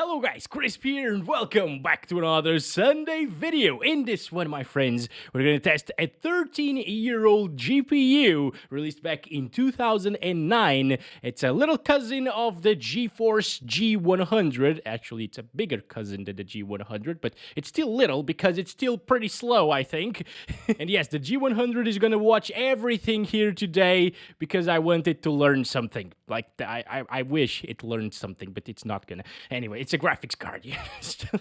Hello guys, Crisp here and welcome back to another Sunday video. In this one, my friends, we're gonna test a 13-year-old GPU released back in 2009. It's a little cousin of the GeForce G100. Actually, it's a bigger cousin than the G100, but it's still little because it's still pretty slow, I think. And yes, the G100 is gonna watch everything here today because I wanted to learn something. Like, I wish it learned something, but it's not gonna. Anyway, it's a graphics card.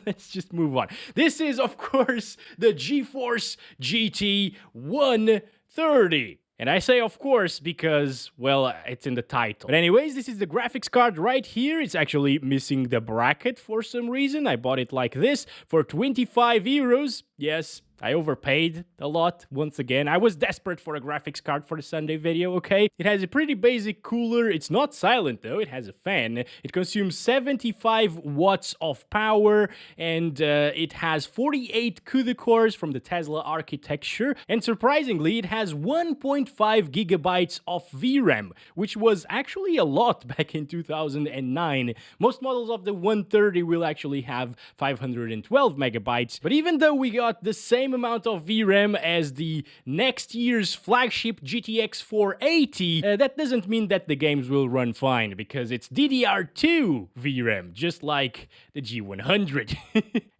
Let's just move on. This is, of course, the GeForce GT 130. And I say of course because, well, it's in the title. But anyways, this is the graphics card right here. It's actually missing the bracket for some reason. I bought it like this for 25 euros. Yes, I overpaid a lot once again. I was desperate for a graphics card for the Sunday video, okay? It has a pretty basic cooler. It's not silent though. It has a fan. It consumes 75 watts of power and it has 48 CUDA cores from the Tesla architecture. And surprisingly, it has 1.5 gigabytes of VRAM, which was actually a lot back in 2009. Most models of the 130 will actually have 512 megabytes. But even though we got the same amount of VRAM as the next year's flagship GTX 480, that doesn't mean that the games will run fine, because it's DDR2 VRAM, just like the G100.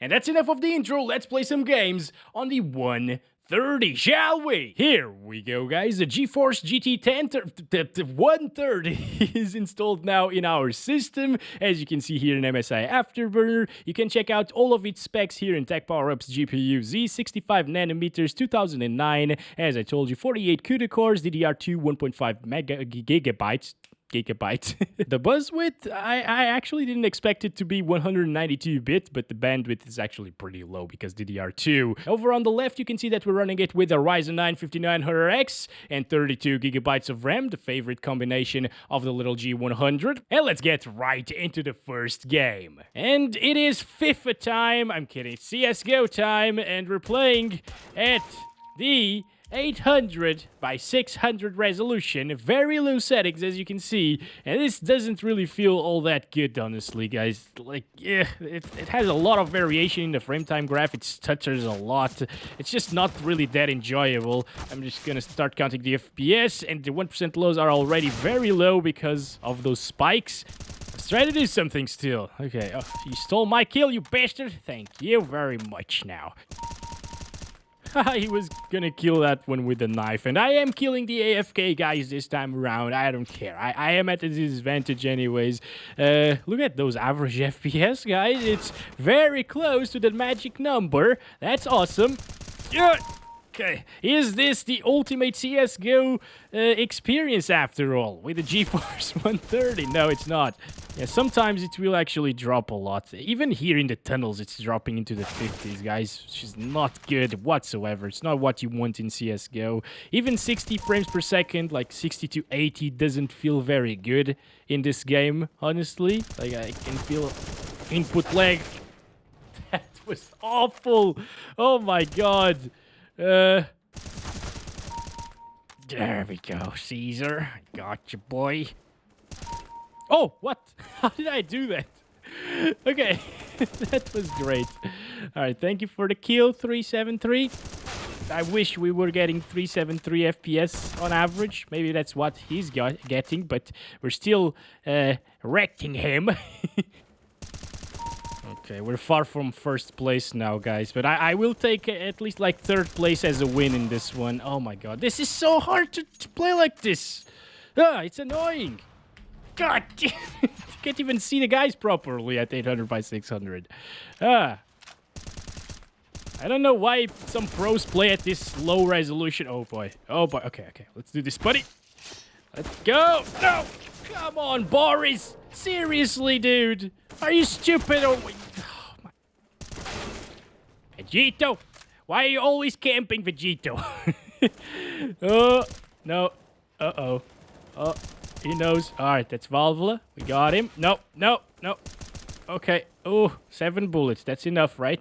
And that's enough of the intro. Let's play some games on the 130, shall we? Here we go, guys. The GeForce GT 130 is installed now in our system. As you can see here in MSI Afterburner, you can check out all of its specs here in Tech Power Up's GPU Z, 65 nanometers, 2009. As I told you, 48 CUDA cores, DDR2, 1.5 gigabytes. The buzz width, I actually didn't expect it to be 192-bit, but the bandwidth is actually pretty low because DDR2. Over on the left, you can see that we're running it with a Ryzen 9 5900X and 32 gigabytes of RAM, the favorite combination of the little G100. And let's get right into the first game. And it is FIFA time. I'm kidding. CSGO time, and we're playing at the 800 by 600 resolution, very low settings as you can see, and this doesn't really feel all that good, honestly, guys. Like, yeah, it has a lot of variation in the frame time graph. It stutters a lot. It's just not really that enjoyable. I'm just gonna start counting the FPS, and the 1% lows are already very low because of those spikes. Let's try to do something still. Okay, oh, you stole my kill, you bastard. Thank you very much now. He was gonna kill that one with a knife, and I am killing the AFK guys this time around. I don't care. I am at a disadvantage anyways. Look at those average FPS, guys. It's very close to the magic number. That's awesome. Yeah. Okay, is this the ultimate CSGO experience after all, with the GeForce 130? No, it's not. Yeah, sometimes it will actually drop a lot. Even here in the tunnels, it's dropping into the 50s, guys. Which is not good whatsoever. It's not what you want in CSGO. Even 60 frames per second, like 60 to 80, doesn't feel very good in this game, honestly. Like, I can feel input lag. That was awful. Oh my god. There we go, Caesar. I got you, boy. Oh, what? How did I do that? Okay, that was great. Alright, thank you for the kill, 373. I wish we were getting 373 FPS on average. Maybe that's what he's getting, but we're still wrecking him. Okay, we're far from first place now, guys, but I will take at least like third place as a win in this one. Oh my god, this is so hard to play like this. Ah, it's annoying. God, you can't even see the guys properly at 800 by 600. Ah. I don't know why some pros play at this low resolution. Oh boy. Oh boy. Okay. Let's do this, buddy. Let's go. No. Come on, Boris. Seriously, dude. Are you stupid? Oh my. Vegito. Why are you always camping, Vegito? Oh, no. Uh-oh. Oh, he knows. All right, that's Valvola. We got him. No. Okay. Oh, 7 bullets. That's enough, right?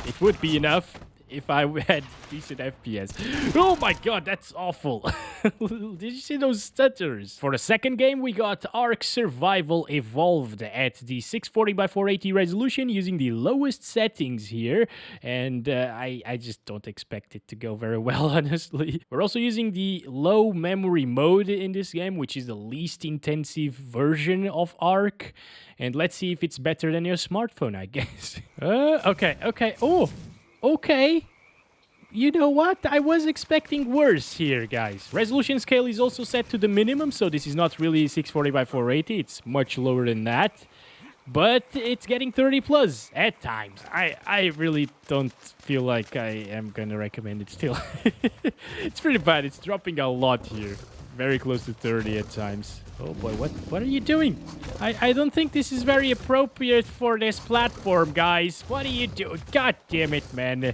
It would be enough if I had decent FPS. Oh my god, that's awful. Did you see those stutters? For the second game, we got ARK Survival Evolved at the 640 by 480 resolution using the lowest settings here. And I just don't expect it to go very well, honestly. We're also using the low memory mode in this game, which is the least intensive version of ARK. And let's see if it's better than your smartphone, I guess. Okay. Oh, okay. You know what? I was expecting worse here, guys. Resolution scale is also set to the minimum, so this is not really 640 by 480. It's much lower than that. But it's getting 30 plus at times. I really don't feel like I am gonna recommend it still. It's pretty bad. It's dropping a lot here. Very close to 30 at times. Oh boy, what are you doing? I don't think this is very appropriate for this platform, guys. What are you doing? God damn it, man.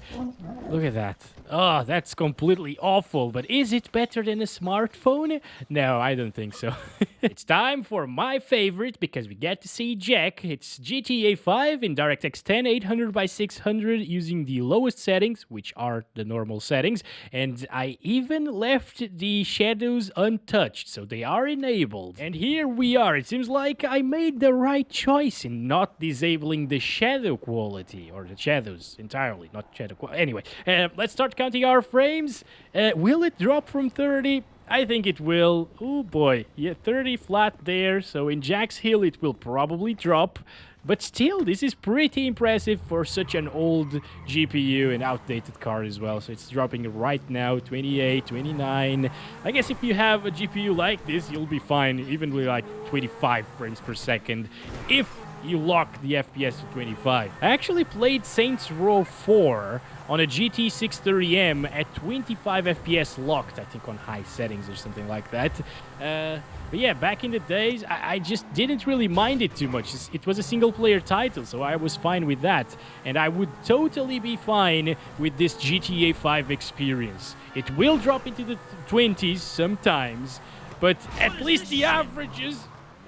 Look at that. Oh, that's completely awful. But is it better than a smartphone? No, I don't think so. It's time for my favorite, because we get to see Jack. It's GTA 5 in DirectX 10 800 by 600 using the lowest settings, which are the normal settings. And I even left the shadows untouched, so they are enabled. And here we are. It seems like I made the right choice in not disabling the shadow quality, or the shadows entirely, not shadow quality. Anyway, let's start counting our frames. Will it drop from 30? I think it will. Oh boy, yeah, 30 flat there. So in Jack's Hill, it will probably drop. But still, this is pretty impressive for such an old GPU and outdated card as well. So it's dropping right now, 28, 29. I guess if you have a GPU like this, you'll be fine, even with like 25 frames per second, if you lock the FPS to 25. I actually played Saints Row 4 on a GT 630M at 25 FPS locked, I think on high settings or something like that. But yeah, back in the days, I just didn't really mind it too much. It was a single-player title, so I was fine with that. And I would totally be fine with this GTA 5 experience. It will drop into the 20s sometimes, but at least the averages...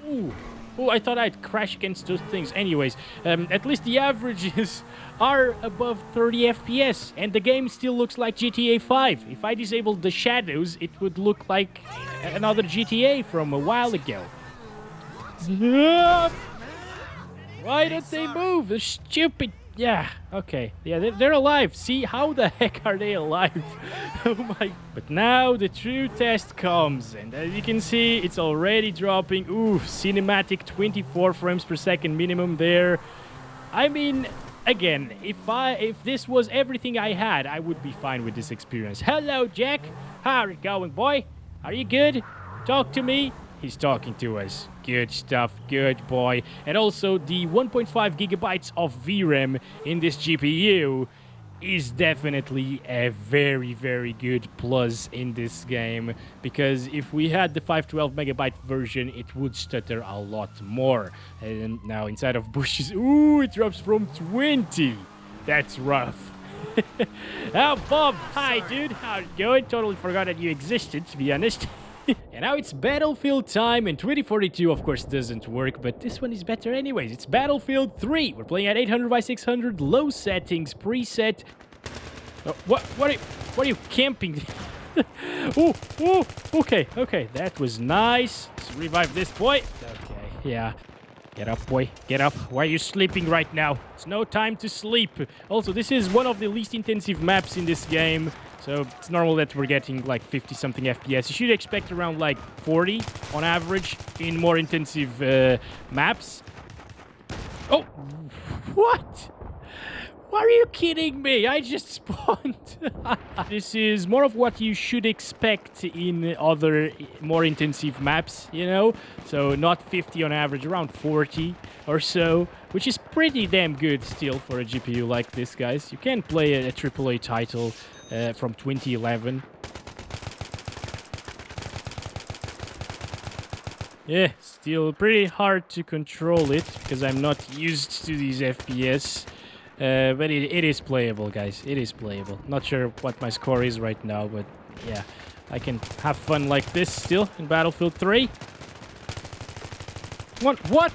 Ooh. Oh, I thought I'd crash against those things. Anyways, at least the averages are above 30 FPS, and the game still looks like GTA 5. If I disabled the shadows, it would look like another GTA from a while ago. Why don't they move? They're stupid. Yeah, okay. Yeah, they're alive. See, how the heck are they alive? Oh my... But now the true test comes, and as you can see, it's already dropping. Ooh, cinematic 24 frames per second minimum there. I mean, again, if this was everything I had, I would be fine with this experience. Hello, Jack. How are you going, boy? Are you good? Talk to me. He's talking to us. Good stuff, good boy. And also, the 1.5 gigabytes of VRAM in this GPU is definitely a very, very good plus in this game. Because if we had the 512 megabyte version, it would stutter a lot more. And now, inside of bushes, ooh, it drops from 20. That's rough. Oh, Bob. Hi, dude. How's it going? Totally forgot that you existed, to be honest. And now it's Battlefield time, and 2042 of course doesn't work, but this one is better anyways. It's Battlefield 3. We're playing at 800 by 600, low settings, preset. Oh, what are you camping? Oh, okay, that was nice. Let's revive this boy. Okay, yeah. Get up, boy. Get up. Why are you sleeping right now? It's no time to sleep. Also, this is one of the least intensive maps in this game. So it's normal that we're getting like 50-something FPS. You should expect around like 40 on average in more intensive maps. Oh, what? Are you kidding me? I just spawned. This is more of what you should expect in other more intensive maps, you know? So not 50 on average, around 40 or so, which is pretty damn good still for a GPU like this, guys. You can play a AAA title from 2011. Yeah, still pretty hard to control it because I'm not used to these FPS. But it is playable, guys. It is playable. Not sure what my score is right now, but yeah, I can have fun like this still in Battlefield 3. What?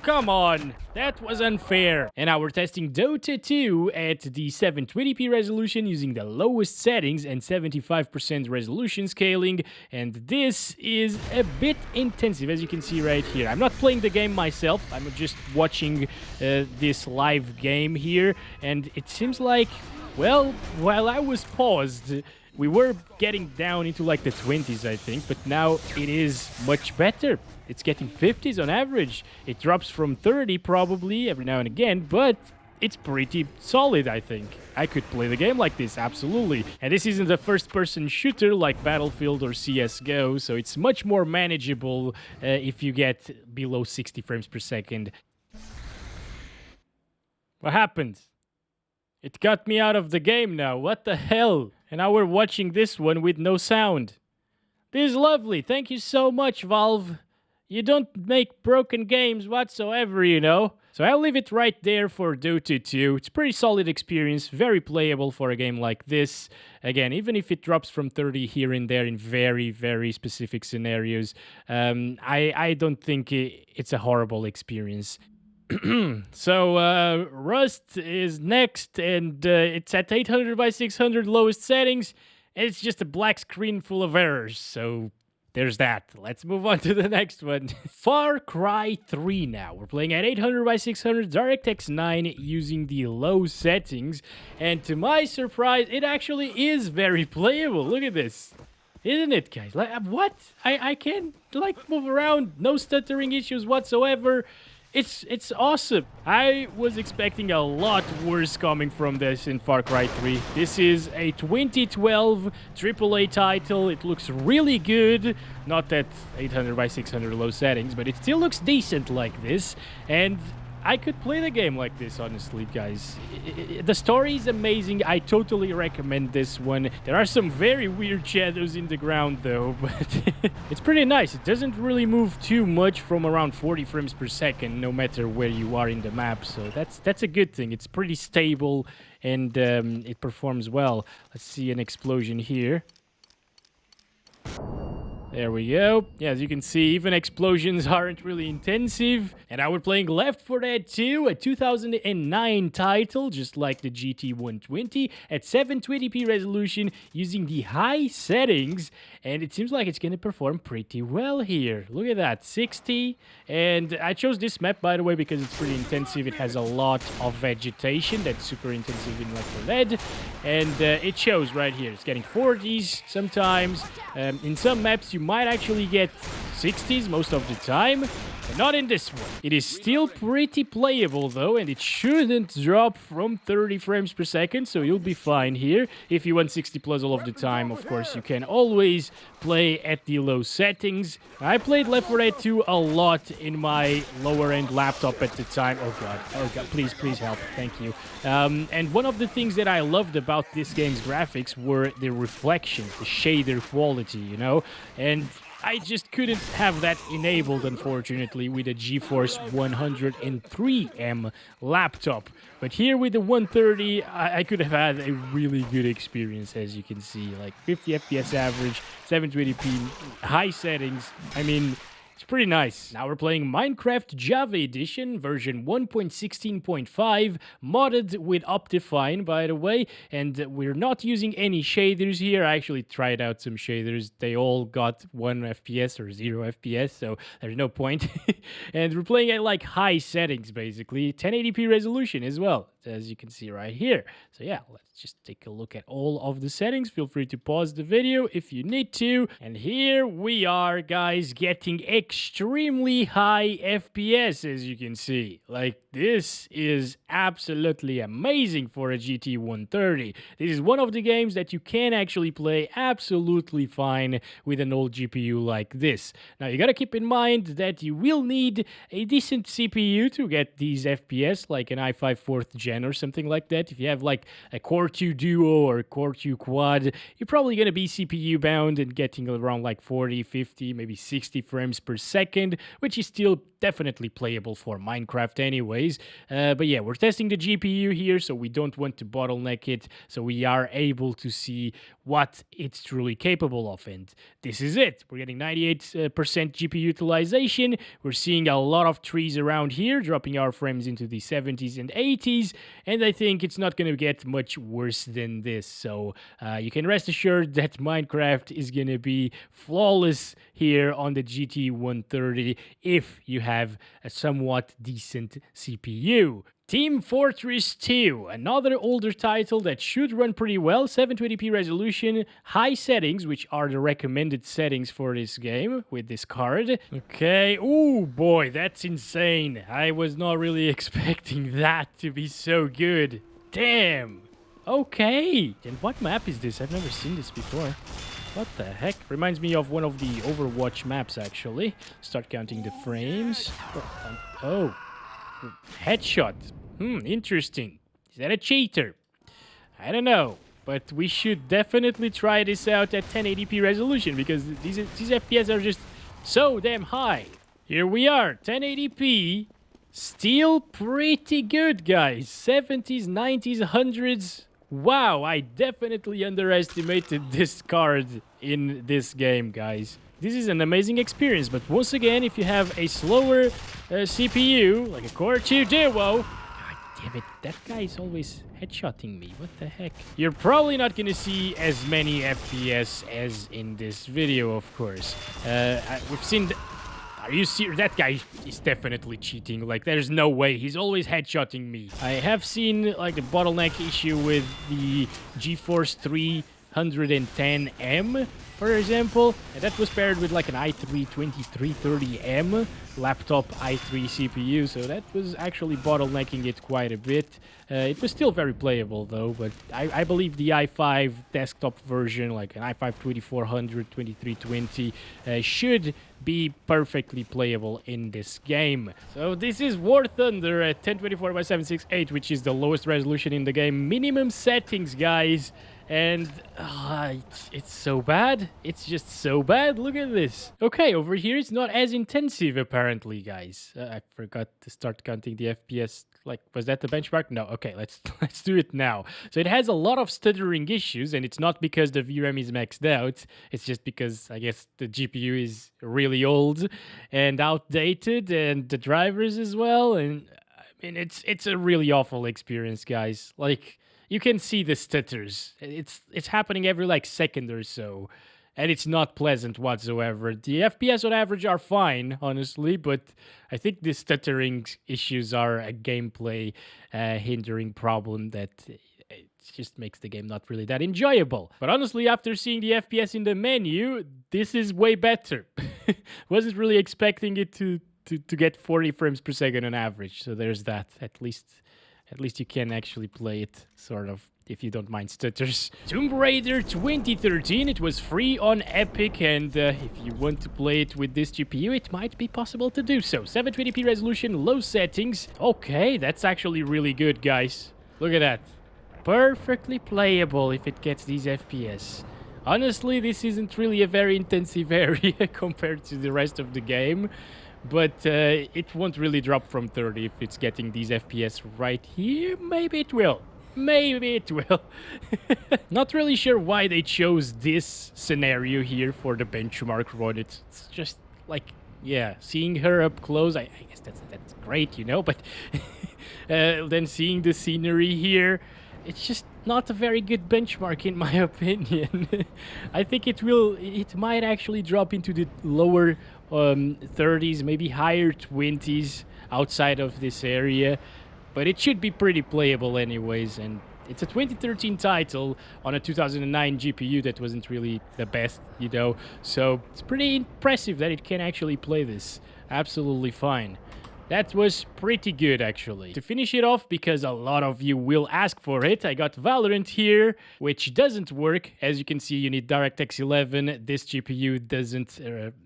come on. That was unfair. And now we're testing Dota 2 at the 720p resolution using the lowest settings and 75% resolution scaling. And this is a bit intensive, as you can see right here. I'm not playing the game myself. I'm just watching this live game here. And it seems like, well, while I was paused, we were getting down into like the 20s, I think, but now it is much better. It's getting 50s on average. It drops from 30 probably every now and again, but it's pretty solid, I think. I could play the game like this, absolutely. And this isn't a first-person shooter like Battlefield or CSGO, so it's much more manageable if you get below 60 frames per second. What happened? It got me out of the game now. What the hell? And now we're watching this one with no sound. This is lovely. Thank you so much, Valve. You don't make broken games whatsoever, you know. So I'll leave it right there for Dota 2. It's a pretty solid experience, very playable for a game like this. Again, even if it drops from 30 here and there in very, very specific scenarios, I don't think it's a horrible experience. So, Rust is next, and it's at 800 by 600 lowest settings. It's just a black screen full of errors, so there's that. Let's move on to the next one. Far Cry 3 now. We're playing at 800 by 600 DirectX 9 using the low settings, and to my surprise, it actually is very playable. Look at this. Isn't it, guys? Like, what? I can, like, move around. No stuttering issues whatsoever. It's awesome. I was expecting a lot worse coming from this in Far Cry 3. This is a 2012 AAA title. It looks really good. Not at 800 by 600 low settings, but it still looks decent like this. And I could play the game like this, honestly, guys. The story is amazing. I totally recommend this one. There are some very weird shadows in the ground, though, but it's pretty nice. It doesn't really move too much from around 40 frames per second, no matter where you are in the map, so that's a good thing. It's pretty stable, and it performs well. Let's see an explosion here. There we go. Yeah, as you can see, even explosions aren't really intensive. And now we're playing Left 4 Dead 2, a 2009 title, just like the GT120, at 720p resolution using the high settings. And it seems like it's going to perform pretty well here. Look at that, 60. And I chose this map, by the way, because it's pretty intensive. It has a lot of vegetation that's super intensive in Left 4 Dead. And it shows right here. It's getting 40s sometimes. In some maps, you might actually get 60s most of the time, but not in this one. It is still pretty playable though, and it shouldn't drop from 30 frames per second, so you'll be fine here. If you want 60 plus all of the time, of course, you can always play at the low settings. I played Left 4 Dead 2 a lot in my lower-end laptop at the time. Oh god, please help, thank you. And one of the things that I loved about this game's graphics were the reflections, the shader quality, you know? And I just couldn't have that enabled, unfortunately, with a GeForce 103M laptop. But here with the 130, I could have had a really good experience, as you can see. Like 50 FPS average, 720p, high settings. I mean, it's pretty nice. Now we're playing Minecraft Java Edition, version 1.16.5, modded with Optifine, by the way, and we're not using any shaders here. I actually tried out some shaders. They all got 1 FPS or 0 FPS, so there's no point. And we're playing at like high settings, basically, 1080p resolution as well, as you can see right here. So yeah, let's just take a look at all of the settings. Feel free to pause the video if you need to. And here we are, guys, getting extremely high FPS, as you can see. Like, this is absolutely amazing for a GT 130. This is one of the games that you can actually play absolutely fine with an old GPU like this. Now, you gotta keep in mind that you will need a decent CPU to get these FPS, like an i5 4th Gen gen or something like that. If you have like a Core 2 Duo or Core 2 Quad, you're probably going to be CPU bound and getting around like 40, 50, maybe 60 frames per second, which is still definitely playable for Minecraft anyways. But yeah, we're testing the GPU here, so we don't want to bottleneck it, so we are able to see what it's truly capable of. And this is it. We're getting 98% GPU utilization. We're seeing a lot of trees around here, dropping our frames into the 70s and 80s, and I think it's not going to get much worse than this. So you can rest assured that Minecraft is going to be flawless here on the GT 130 if you have a somewhat decent CPU. Team Fortress 2, another older title that should run pretty well, 720p resolution, high settings, which are the recommended settings for this game with this card. Okay, oh boy, that's insane. I was not really expecting that to be so good. Damn. Okay. And what map is this? I've never seen this before. What the heck? Reminds me of one of the Overwatch maps, actually. Start counting the frames. Oh. Headshot. Interesting. Is that a cheater? I don't know. But we should definitely try this out at 1080p resolution because these FPS are just so damn high. Here we are, 1080p. Still pretty good, guys. 70s, 90s, 100s. Wow, I definitely underestimated this card in this game, guys. This is an amazing experience, but once again, if you have a slower CPU, like a Core 2 Duo... God damn it, that guy is always headshotting me. What the heck? You're probably not going to see as many FPS as in this video, of course. We've seen... Are you serious? That guy is definitely cheating. Like, there's no way. He's always headshotting me. I have seen, like, a bottleneck issue with the GeForce 310M, for example, and that was paired with like an i3-2330M laptop i3 CPU, so that was actually bottlenecking it quite a bit. It was still very playable though, but I believe the i5 desktop version, like an i5-2400-2320, should be perfectly playable in this game. So this is War Thunder at 1024x768, which is the lowest resolution in the game. Minimum settings, guys. And it's so bad. It's just so bad. Look at this. Okay, over here it's not as intensive apparently, guys. I forgot to start counting the FPS. Like, was that the benchmark? No. Okay, let's do it now. So it has a lot of stuttering issues, and it's not because the VRAM is maxed out. It's just because I guess the GPU is really old and outdated, and the drivers as well. And I mean, it's a really awful experience, guys. Like, you can see the stutters. It's happening every like second or so, and it's not pleasant whatsoever. The FPS on average are fine, honestly, but I think the stuttering issues are a gameplay hindering problem that it just makes the game not really that enjoyable. But honestly, after seeing the FPS in the menu, this is way better. Wasn't really expecting it to get 40 frames per second on average, so there's that. At least you can actually play it, sort of, if you don't mind stutters. Tomb Raider 2013, it was free on Epic, and if you want to play it with this GPU, it might be possible to do so. 720p resolution, low settings. Okay, that's actually really good, guys. Look at that. Perfectly playable if it gets these FPS. Honestly, this isn't really a very intensive area compared to the rest of the game. But it won't really drop from 30 if it's getting these FPS right here. Maybe it will. Maybe it will. Not really sure why they chose this scenario here for the benchmark run. It's just like, yeah, seeing her up close, I guess that's great, you know, but then seeing the scenery here, it's just not a very good benchmark in my opinion. I think it might actually drop into the lower 30s, maybe higher 20s outside of this area, but it should be pretty playable anyways. And it's a 2013 title on a 2009 GPU that wasn't really the best, you know, so it's pretty impressive that it can actually play this absolutely fine. That was pretty good, actually. To finish it off, because a lot of you will ask for it, I got Valorant here, which doesn't work. As you can see, you need DirectX 11. This GPU doesn't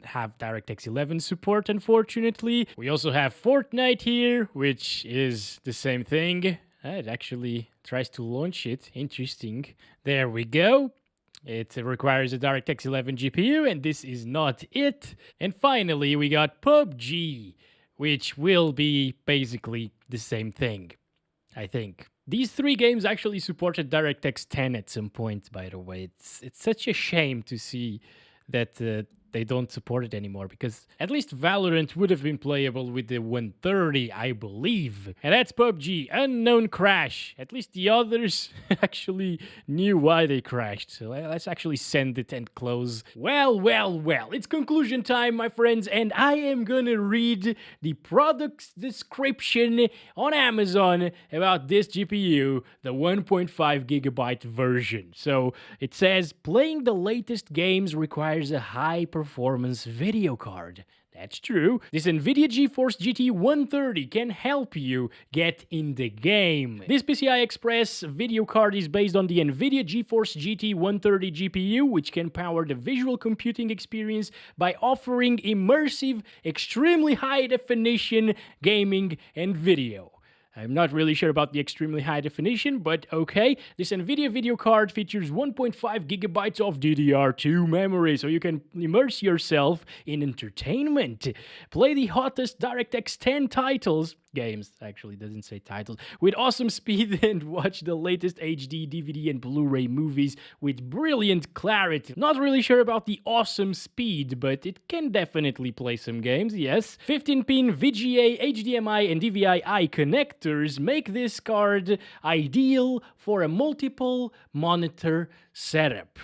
have DirectX 11 support, unfortunately. We also have Fortnite here, which is the same thing. It actually tries to launch it. Interesting. There we go. It requires a DirectX 11 GPU, and this is not it. And finally, we got PUBG, which will be basically the same thing, I think. These three games actually supported DirectX 10 at some point, by the way. It's such a shame to see that they don't support it anymore, because at least Valorant would have been playable with the 130, I believe. And that's PUBG, unknown crash. At least the others actually knew why they crashed. So let's actually send it and close. Well, it's conclusion time, my friends, and I am gonna read the product's description on Amazon about this GPU, the 1.5 gigabyte version. So it says, playing the latest games requires a high performance video card. That's true. This Nvidia GeForce GT 130 can help you get in the game. This PCI Express video card is based on the Nvidia GeForce GT 130 GPU, which can power the visual computing experience by offering immersive, extremely high definition gaming and video. I'm not really sure about the extremely high definition, but okay. This Nvidia video card features 1.5 gigabytes of DDR2 memory, so you can immerse yourself in entertainment. Play the hottest DirectX 10 games, actually doesn't say titles, with awesome speed, and watch the latest HD, DVD, and Blu-ray movies with brilliant clarity. Not really sure about the awesome speed, but it can definitely play some games, yes. 15-pin VGA, HDMI, and DVI-I connectors make this card ideal for a multiple monitor setup.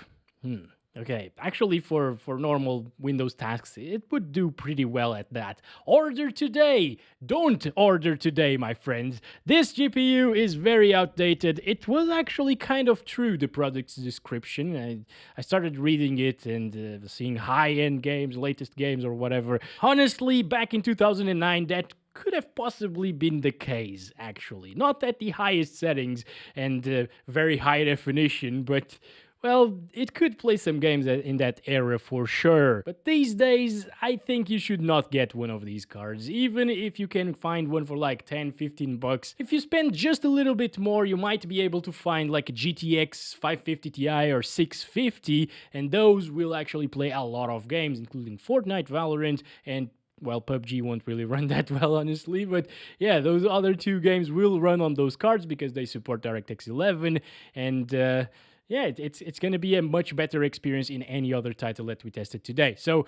Okay, actually for normal Windows tasks, it would do pretty well at that. Order today! Don't order today, my friends. This GPU is very outdated. It was actually kind of true, the product's description. I started reading it and seeing high-end games, latest games or whatever. Honestly, back in 2009, that could have possibly been the case, actually. Not at the highest settings and very high definition, but well, it could play some games in that era for sure. But these days, I think you should not get one of these cards, even if you can find one for like 10-15 bucks. If you spend just a little bit more, you might be able to find like a GTX 550 Ti or 650, and those will actually play a lot of games, including Fortnite, Valorant, and well, PUBG won't really run that well, honestly, but yeah, those other two games will run on those cards because they support DirectX 11, and yeah, it's going to be a much better experience in any other title that we tested today. So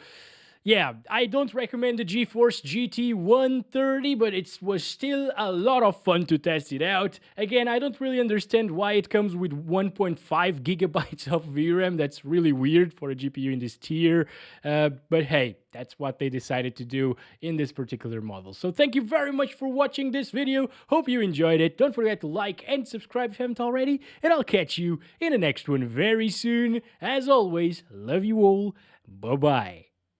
yeah, I don't recommend the GeForce GT 130, but it was still a lot of fun to test it out. Again, I don't really understand why it comes with 1.5 gigabytes of VRAM. That's really weird for a GPU in this tier. But hey, that's what they decided to do in this particular model. So thank you very much for watching this video. Hope you enjoyed it. Don't forget to like and subscribe if you haven't already. And I'll catch you in the next one very soon. As always, love you all. Bye-bye.